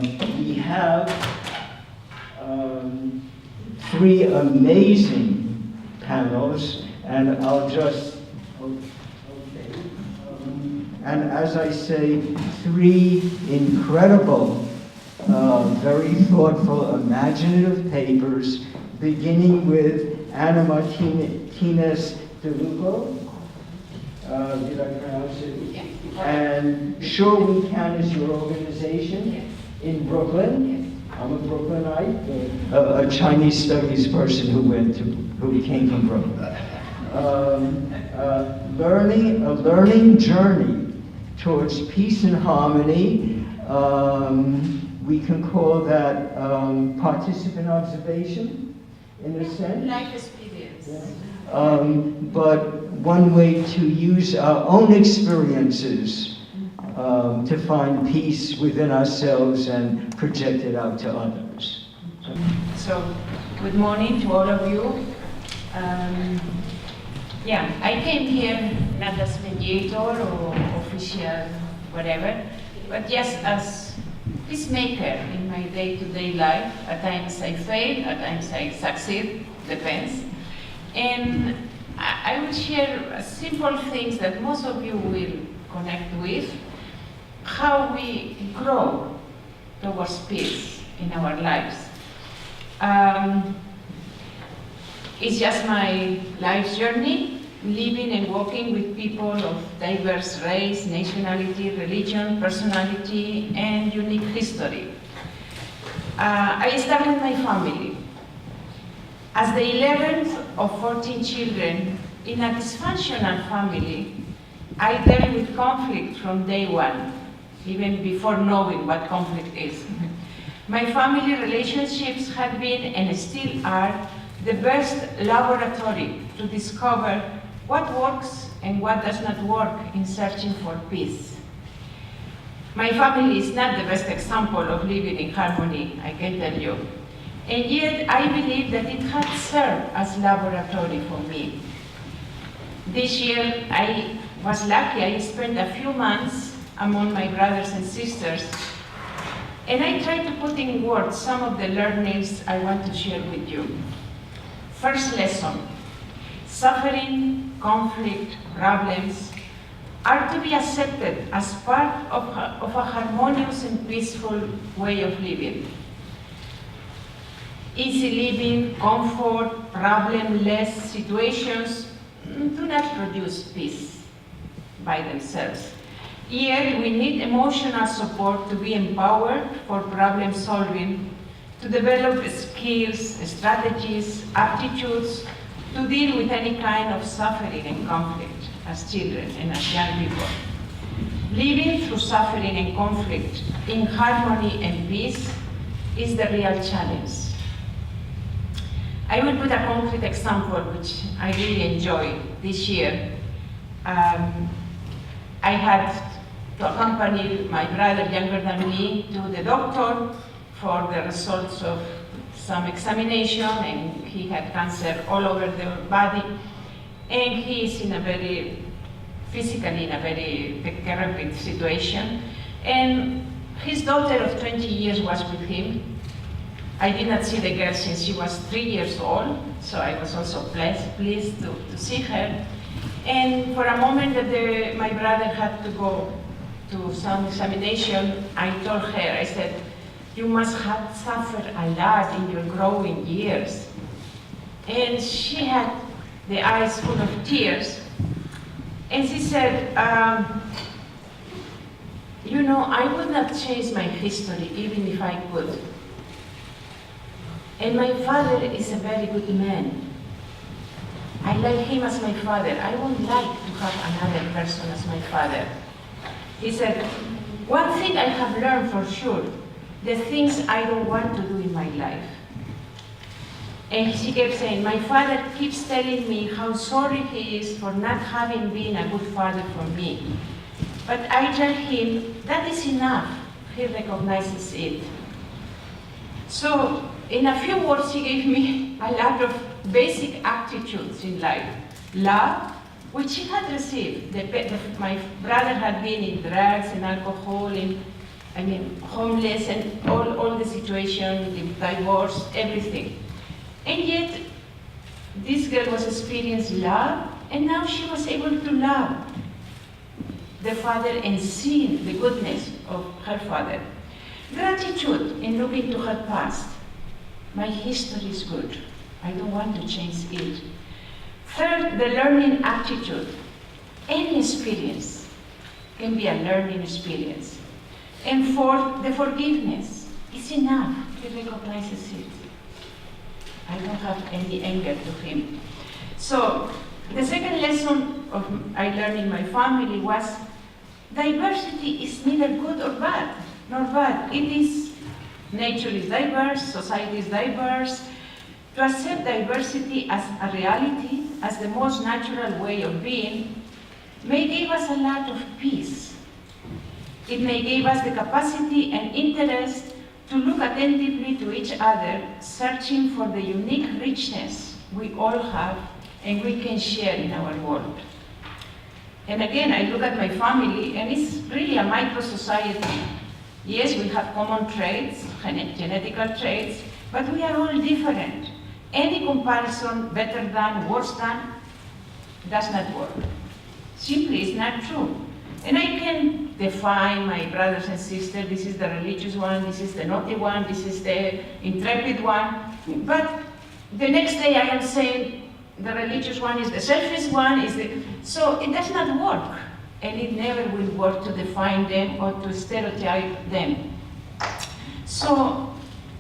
We have three amazing panels, and I'll just, and as I say, three incredible, very thoughtful, imaginative papers, beginning with Anna Martinez de Luco. Did I pronounce it? Yeah. And Sure We Can is your organization, yes, in Brooklyn. Yes. I'm a Brooklynite, a Chinese studies person who came from Brooklyn. A learning journey towards peace and harmony. We can call that participant observation, in a sense. Life experience. Yeah. But one way to use our own experiences to find peace within ourselves and project it out to others. So, good morning to all of you. Yeah, I came here not as mediator or official whatever, but yes, as peacemaker in my day-to-day life. At times I fail, at times I succeed, depends. And I will share simple things that most of you will connect with, how we grow towards peace in our lives. It's just my life's journey, living and working with people of diverse race, nationality, religion, personality, and unique history. I start with my family. As the 11th of 14 children in a dysfunctional family, I dealt with conflict from day one, even before knowing what conflict is. My family relationships had been and still are the best laboratory to discover what works and what does not work in searching for peace. My family is not the best example of living in harmony, I can tell you. And yet I believe that it had served as laboratory for me. This year I was lucky, I spent a few months among my brothers and sisters, and I tried to put in words some of the learnings I want to share with you. First lesson, suffering, conflict, problems are to be accepted as part of a harmonious and peaceful way of living. Easy living, comfort, problem-less situations do not produce peace by themselves. Here we need emotional support to be empowered for problem solving, to develop skills, strategies, aptitudes to deal with any kind of suffering and conflict as children and as young people. Living through suffering and conflict in harmony and peace is the real challenge. I will put a concrete example which I really enjoy this year. I had to accompany my brother, younger than me, to the doctor for the results of some examination, and he had cancer all over the body, and he is in a very, physically in a very decrepit situation, and his daughter of 20 years was with him. I did not see the girl since she was 3 years old, so I was also pleased to see her. And for a moment that my brother had to go to some examination, I told her, I said, you must have suffered a lot in your growing years. And she had the eyes full of tears. And she said, you know, I would not change my history even if I could. And my father is a very good man. I like him as my father. I won't like to have another person as my father. He said, one thing I have learned for sure, the things I don't want to do in my life. And she kept saying, my father keeps telling me how sorry he is for not having been a good father for me. But I tell him, that is enough. He recognizes it. So, in a few words, he gave me a lot of basic attitudes in life. Love, which he had received. My brother had been in drugs and alcohol, and I mean, homeless and all the situation, the divorce, everything. And yet, this girl was experiencing love, and now she was able to love the father and see the goodness of her father. Gratitude in looking to her past. My history is good. I don't want to change it. Third, the learning attitude. Any experience can be a learning experience. And fourth, the forgiveness. It's enough. He recognizes it. I don't have any anger to him. So, the second lesson I learned in my family was diversity is neither good or bad, nor bad. It is, nature is diverse, society is diverse. To accept diversity as a reality, as the most natural way of being, may give us a lot of peace. It may give us the capacity and interest to look attentively to each other, searching for the unique richness we all have and we can share in our world. And again, I look at my family, and it's really a micro-society. Yes, we have common traits, genetical traits, but we are all different. Any comparison, better than, worse than, does not work. Simply, it's not true. And I can define my brothers and sisters, this is the religious one, this is the naughty one, this is the intrepid one, but the next day I am saying, the religious one is the selfish one, so it does not work, and it never will work to define them or to stereotype them. So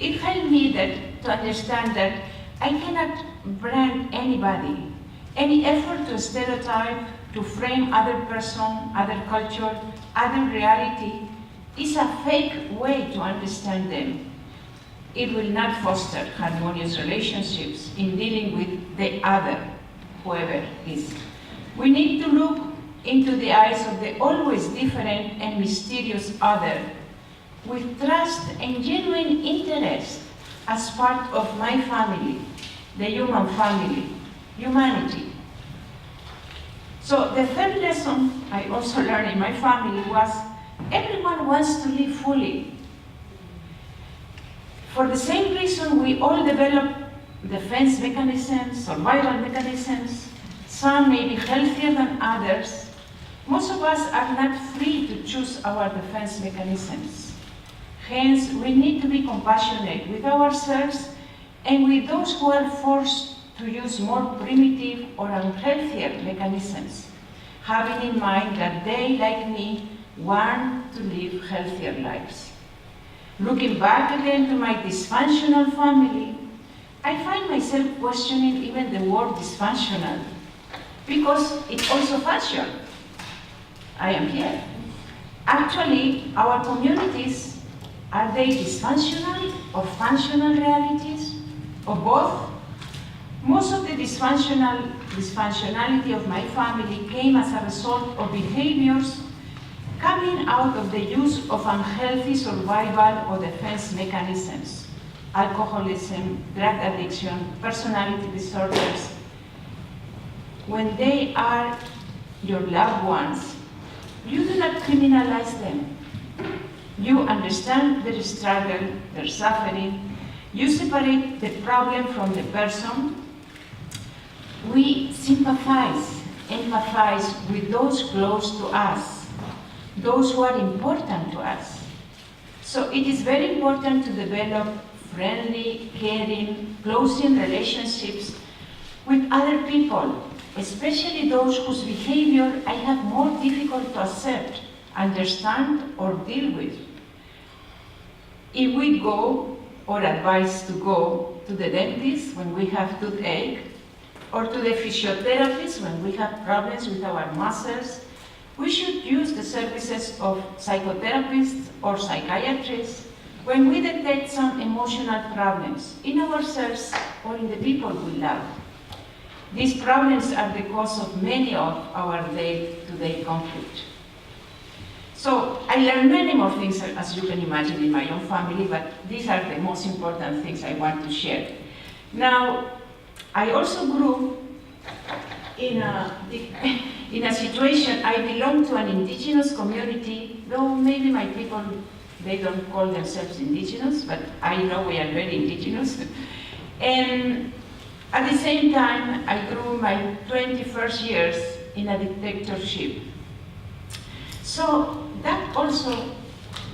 it helped me to understand that I cannot brand anybody. Any effort to stereotype, to frame other person, other culture, other reality is a fake way to understand them. It will not foster harmonious relationships in dealing with the other, whoever is. We need to look into the eyes of the always different and mysterious other with trust and genuine interest as part of my family, the human family, humanity. So the third lesson I also learned in my family was everyone wants to live fully. For the same reason, we all develop defense mechanisms, survival mechanisms. Some may be healthier than others. Most of us are not free to choose our defense mechanisms. Hence, we need to be compassionate with ourselves and with those who are forced to use more primitive or unhealthier mechanisms, having in mind that they, like me, want to live healthier lives. Looking back again to my dysfunctional family, I find myself questioning even the word dysfunctional, because it also functions. I am here. Actually, our communities, are they dysfunctional or functional realities, or both? Most of the dysfunctionality of my family came as a result of behaviors coming out of the use of unhealthy survival or defense mechanisms, alcoholism, drug addiction, personality disorders. When they are your loved ones, you do not criminalize them. You understand their struggle, their suffering. You separate the problem from the person. We sympathize, empathize with those close to us, those who are important to us. So it is very important to develop friendly, caring, close-in relationships with other people, especially those whose behavior I have more difficult to accept, understand, or deal with. If we go, or advise to go, to the dentist when we have toothache, or to the physiotherapist when we have problems with our muscles, we should use the services of psychotherapists or psychiatrists when we detect some emotional problems in ourselves or in the people we love. These problems are the cause of many of our day-to-day conflict. So I learned many more things, as you can imagine, in my own family, but these are the most important things I want to share. Now, I also grew in a situation. I belong to an indigenous community, though maybe my people They don't call themselves indigenous, but I know we are very indigenous. And at the same time, I grew my 21st years in a dictatorship. So that also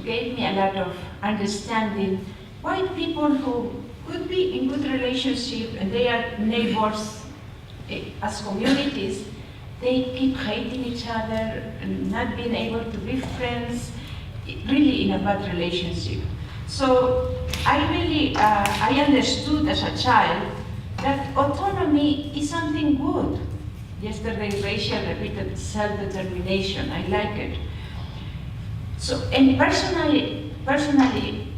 gave me a lot of understanding why people who could be in good relationship and they are neighbors as communities, they keep hating each other and not being able to be friends, really in a bad relationship. So I understood as a child that autonomy is something good. Yesterday, Rachel repeated self-determination. I like it. So, and personally,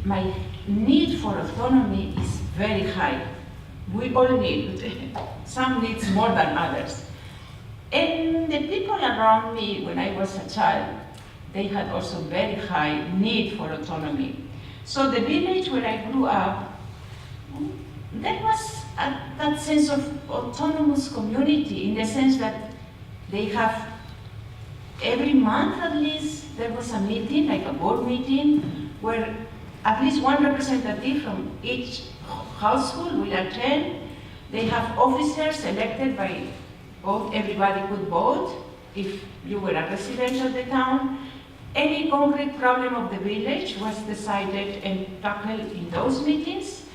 my need for autonomy is very high. We all need it. Some needs more than others. And the people around me, when I was a child, they had also very high need for autonomy. So the village where I grew up, there was that sense of autonomous community, in the sense that they have, every month at least, there was a meeting, like a board meeting, where at least one representative from each household will attend. They have officers elected by vote, everybody could vote if you were a resident of the town. Any concrete problem of the village was decided and tackled in those meetings.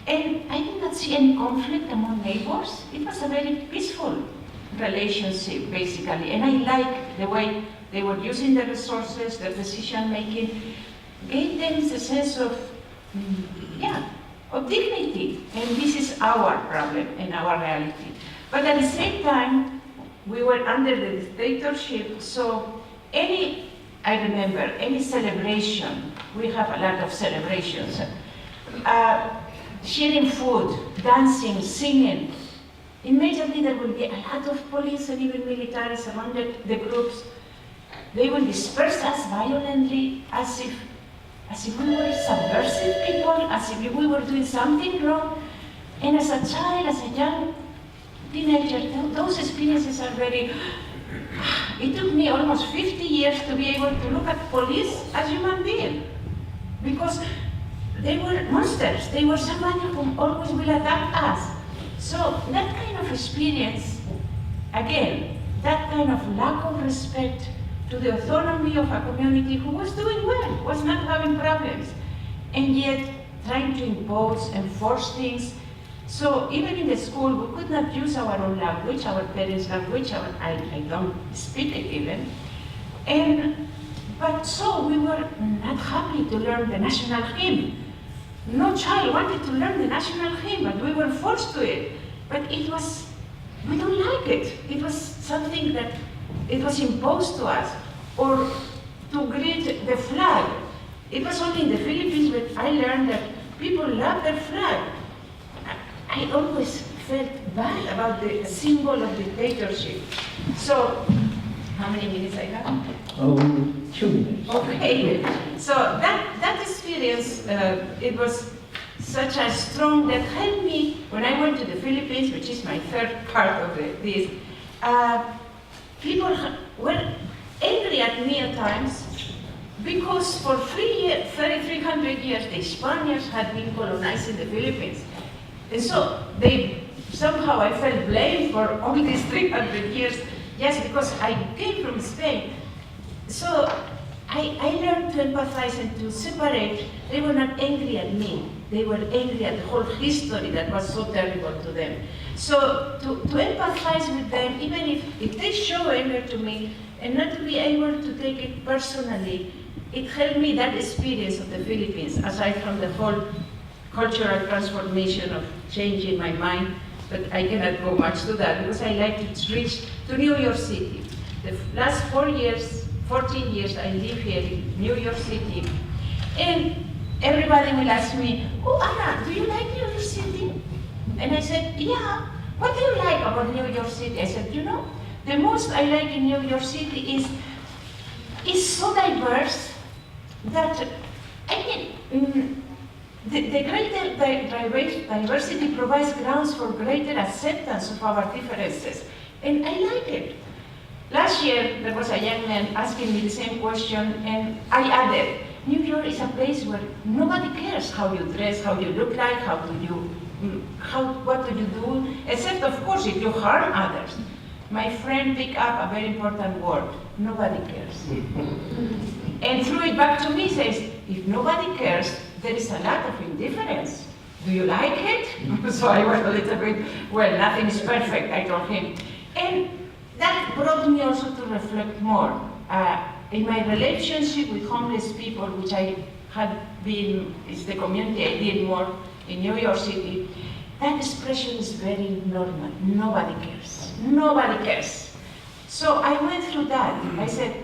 And I did not see any conflict among neighbors. It was a very peaceful relationship, basically. And I liked the way they were using the resources, their decision making, gave them a sense of, of dignity. And this is our problem and our reality. But at the same time, we were under the dictatorship, so I remember any celebration, we have a lot of celebrations, sharing food, dancing, singing. Immediately there will be a lot of police and even military surrounded the groups. They will disperse us violently as if we were subversive people, as if we were doing something wrong. And as a child, as a young teenager, those experiences are very, it took me almost 50 years to be able to look at police as human beings, because they were monsters. They were somebody who always will attack us. So that kind of experience, again, that kind of lack of respect to the autonomy of a community who was doing well, was not having problems, and yet trying to impose and force things. So even in the school, we could not use our own language, our parents' language, I don't speak it even. But so we were not happy to learn the national hymn. No child wanted to learn the national hymn, but we were forced to it. But it was, we don't like it. It was something that, it was imposed to us. Or to greet the flag. It was only in the Philippines that I learned that people love their flag. I always felt bad about the symbol of dictatorship. So, how many minutes I have? 2 minutes. Okay. So that experience, it was such a strong, that helped me when I went to the Philippines, which is my third part of this. People were angry at me at times because for 300 years the Spaniards had been colonizing the Philippines. And so somehow I felt blamed for all these 300 years just because I came from Spain. So I learned to empathize and to separate. They were not angry at me. They were angry at the whole history that was so terrible to them. So to empathize with them, even if they show anger to me, and not to be able to take it personally, it helped me, that experience of the Philippines, aside from the whole cultural transformation of changing my mind, but I cannot go much to that because I like to reach to New York City. The last 14 years I live here in New York City, and everybody will ask me, "Oh, Anna, do you like New York City?" And I said, "Yeah." "What do you like about New York City?" I said, "You know, the most I like in New York City is so diverse that, I mean, the greater diversity provides grounds for greater acceptance of our differences, and I like it." Last year, there was a young man asking me the same question, and I added, New York is a place where nobody cares how you dress, how you look like, what do you do, except of course if you harm others. My friend picked up a very important word, nobody cares. And threw it back to me, says, if nobody cares, there is a lot of indifference. Do you like it? So I was a little bit, well, nothing is perfect, I told him. And that brought me also to reflect more. In my relationship with homeless people, which I had been, is the community I did more in New York City, that expression is very normal. Nobody cares. Nobody cares. So I went through that. I said,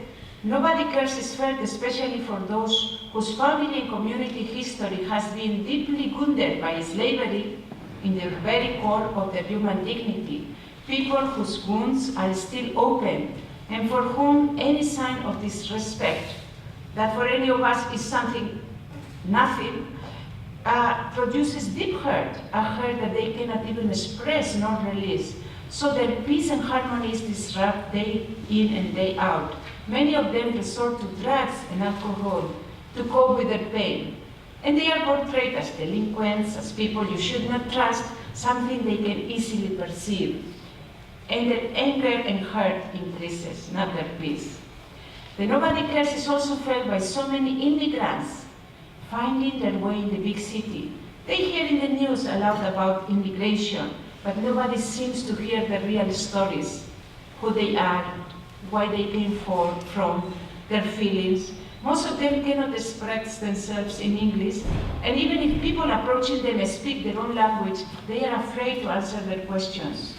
nobody cares is felt especially for those whose family and community history has been deeply wounded by slavery in the very core of their human dignity. People whose wounds are still open and for whom any sign of disrespect, that for any of us is something, nothing, produces deep hurt, a hurt that they cannot even express nor release. So their peace and harmony is disrupted day in and day out. Many of them resort to drugs and alcohol to cope with their pain. And they are portrayed as delinquents, as people you should not trust, something they can easily perceive. And their anger and hurt increases, not their peace. The nobody cares is also felt by so many immigrants finding their way in the big city. They hear in the news a lot about immigration, but nobody seems to hear the real stories, who they are, why they came from, their feelings. Most of them cannot express themselves in English, and even if people approaching them speak their own language, they are afraid to answer their questions.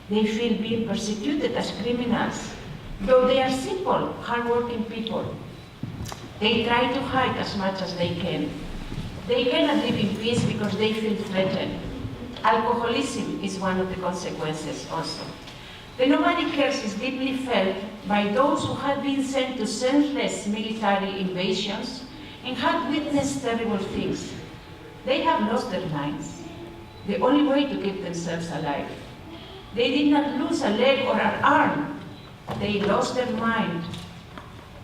They feel being persecuted as criminals, though they are simple, hardworking people. They try to hide as much as they can. They cannot live in peace because they feel threatened. Alcoholism is one of the consequences also. The nobody cares is deeply felt by those who had been sent to senseless military invasions and had witnessed terrible things. They have lost their minds, the only way to keep themselves alive. They did not lose a leg or an arm. They lost their mind,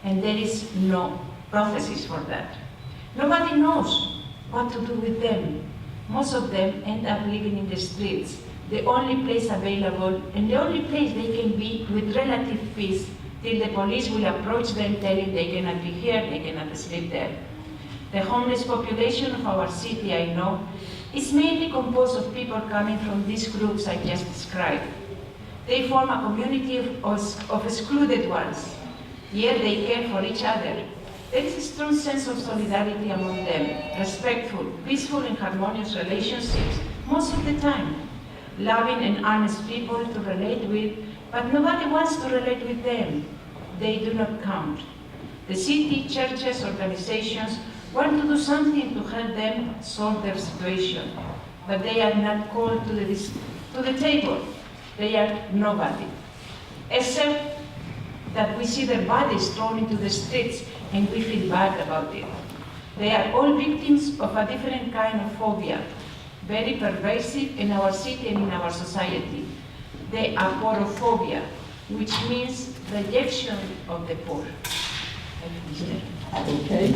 and there is no prophecies for that. Nobody knows what to do with them. Most of them end up living in the streets, the only place available and the only place they can be with relative peace till the police will approach them telling they cannot be here, they cannot sleep there. The homeless population of our city, I know, is mainly composed of people coming from these groups I just described. They form a community of excluded ones, yet they care for each other. There is a strong sense of solidarity among them, respectful, peaceful and harmonious relationships most of the time. Loving and honest people to relate with, but nobody wants to relate with them. They do not count. The city, churches, organizations want to do something to help them solve their situation, but they are not called to the table. They are nobody, except that we see their bodies thrown into the streets and we feel bad about it. They are all victims of a different kind of phobia, very pervasive in our city and in our society. The aporophobia, which means rejection of the poor. Okay.